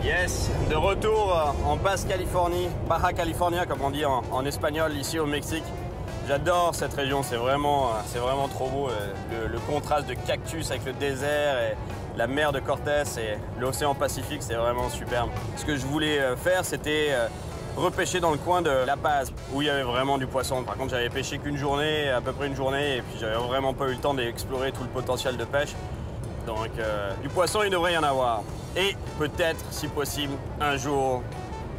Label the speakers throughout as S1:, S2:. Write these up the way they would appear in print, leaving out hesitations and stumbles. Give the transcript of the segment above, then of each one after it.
S1: Yes, de retour en Basse-Californie, Baja California comme on dit en espagnol ici au Mexique. J'adore cette région, c'est vraiment trop beau. Le contraste de cactus avec le désert et la mer de Cortés et l'océan Pacifique, c'est vraiment superbe. Ce que je voulais faire, c'était repêcher dans le coin de La Paz, où il y avait vraiment du poisson. Par contre, j'avais pêché qu'une journée, à peu près une journée, et puis j'avais vraiment pas eu le temps d'explorer tout le potentiel de pêche. Donc, du poisson, il devrait y en avoir. Et peut-être, si possible, un jour,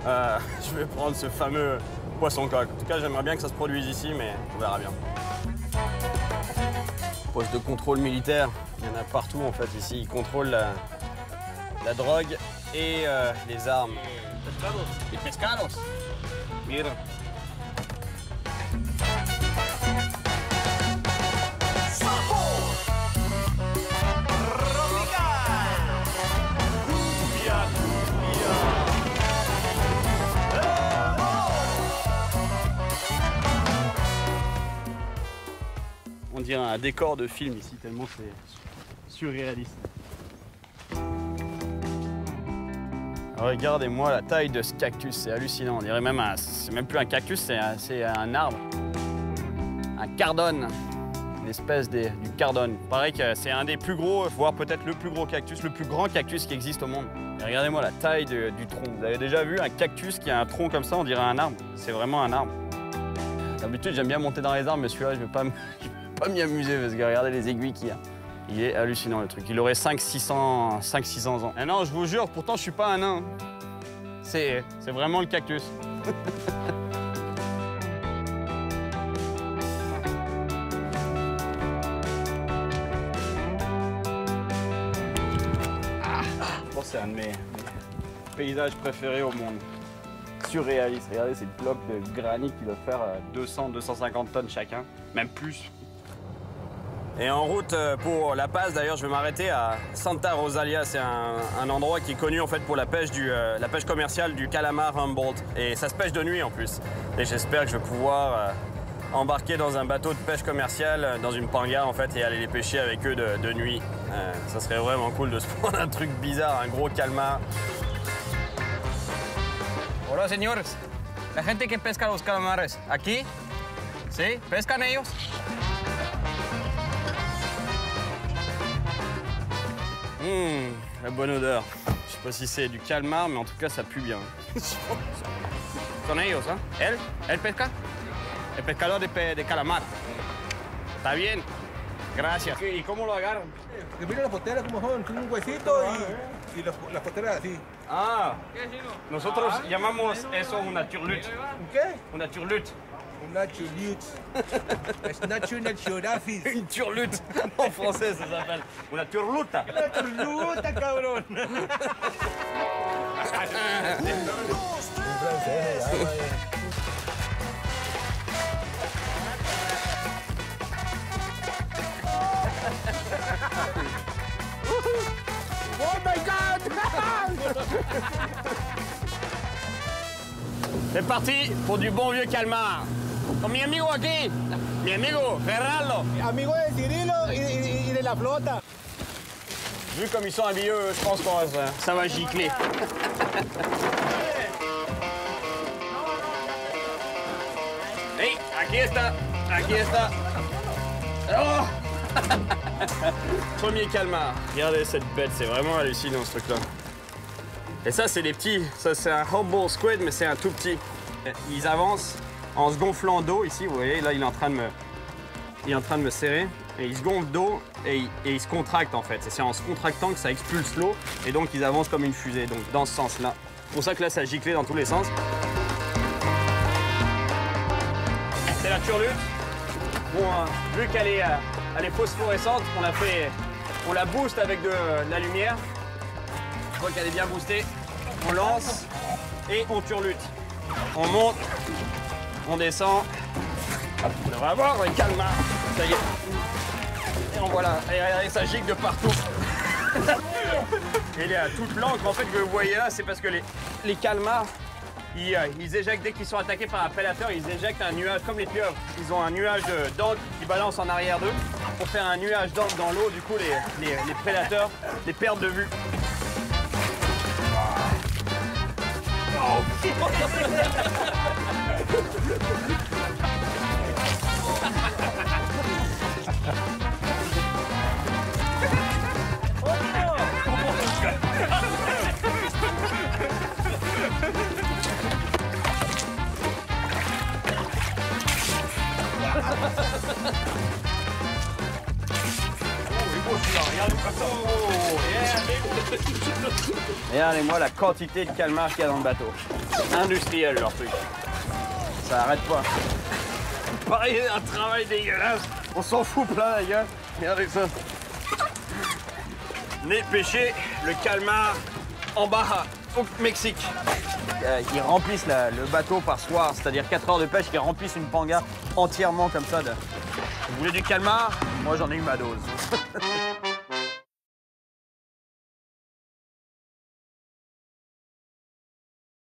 S1: je vais prendre ce fameux poisson-coque. En tout cas, j'aimerais bien que ça se produise ici, mais on verra bien. Poste de contrôle militaire, il y en a partout en fait ici. Ils contrôlent la drogue et les armes. Les pescados. Mira. On dirait un décor de film ici, tellement c'est surréaliste. Regardez-moi la taille de ce cactus, c'est hallucinant. On dirait même, c'est même plus un cactus, c'est un arbre. Un cardone, une espèce du cardone. Pareil que c'est un des plus gros, voire peut-être le plus gros cactus, le plus grand cactus qui existe au monde. Et regardez-moi la taille du tronc. Vous avez déjà vu un cactus qui a un tronc comme ça, on dirait un arbre. C'est vraiment un arbre. D'habitude, j'aime bien monter dans les arbres, mais celui-là, je ne vais pas m'y amuser parce que regardez les aiguilles qu'il y a. Il est hallucinant le truc. Il aurait 500-600 ans. Et non, je vous jure, pourtant je suis pas un nain. C'est vraiment le cactus. Je pense que c'est un de mes paysages préférés au monde. Surréaliste. Regardez ces blocs de granit qui doivent faire 200-250 tonnes chacun, même plus. Et en route pour La Paz, d'ailleurs, je vais m'arrêter à Santa Rosalia. C'est un endroit qui est connu en fait pour la pêche commerciale du calamar Humboldt. Et ça se pêche de nuit en plus. Et j'espère que je vais pouvoir embarquer dans un bateau de pêche commerciale, dans une panga en fait, et aller les pêcher avec eux de nuit. Ça serait vraiment cool de se prendre un truc bizarre, un gros calmar.
S2: Hola, señores. La gente que pesca los calamares, aquí, ¿sí? ¿Pescan ellos?
S1: La bonne odeur. Je sais pas si c'est du calmar, mais en tout cas, ça pue bien.
S2: Son ellos, ¿ah? ¿Él pesca? El pescador de calamar. Está bien. Gracias.
S1: ¿Y cómo lo agarran?
S3: Mira las poteras como son, tienen un huesito y las poteras así.
S1: Ah, nosotros llamamos eso una turlute.
S3: ¿Qué?
S1: Una turlute.
S3: Una turlute. Es National Geographic.
S1: Une turlute. En français, ça s'appelle. Una turluta.
S3: Una turluta, cabrón.
S2: Oh my God!
S1: C'est parti pour du bon vieux calmar. Con mi amigo aquí, mi amigo Gerardo.
S3: Amigo de Cirilo y de la flota.
S1: Vu comme ils sont habillés, je pense que ça va gicler. Hey, aquí está, aquí está. Oh. Premier calmar. Regardez cette bête, c'est vraiment hallucinant ce truc-là. Et ça, c'est des petits. Ça, c'est un Humboldt squid, mais c'est un tout petit. Ils avancent en se gonflant d'eau ici. Vous voyez, là, il est en train de me serrer. Et il se gonfle d'eau et il se contracte en fait. C'est en se contractant que ça expulse l'eau. Et donc, ils avancent comme une fusée. Donc, dans ce sens-là. C'est pour ça que là, ça giclait dans tous les sens. C'est la turlute. Bon, vu qu'elle est phosphorescente, on la booste avec de la lumière. Une fois qu'elle est bien boostée, on lance et on turlute. On monte, on descend. On devrait avoir un calmar. Ça y est. Et on voit là. Et regardez, ça gicle de partout. Et il y a toute l'encre en fait que vous voyez là, c'est parce que les calmars, ils éjectent, dès qu'ils sont attaqués par un prédateur, ils éjectent un nuage, comme les pieuvres. Ils ont un nuage d'encre qui balance en arrière d'eux pour faire un nuage d'encre dans l'eau. Du coup, les prédateurs les perdent de vue. Regardez-moi la quantité de calmars qu'il y a dans le bateau. Industriel leur truc. Ça arrête pas. Pareil, un travail dégueulasse. On s'en fout plein la gueule. Regardez ça. Venez pêcher le calmar en Baja, au Mexique. Ils remplissent le bateau par soir, c'est-à-dire 4 heures de pêche, ils remplissent une panga entièrement comme ça. Vous voulez du calmar? Moi j'en ai eu ma dose.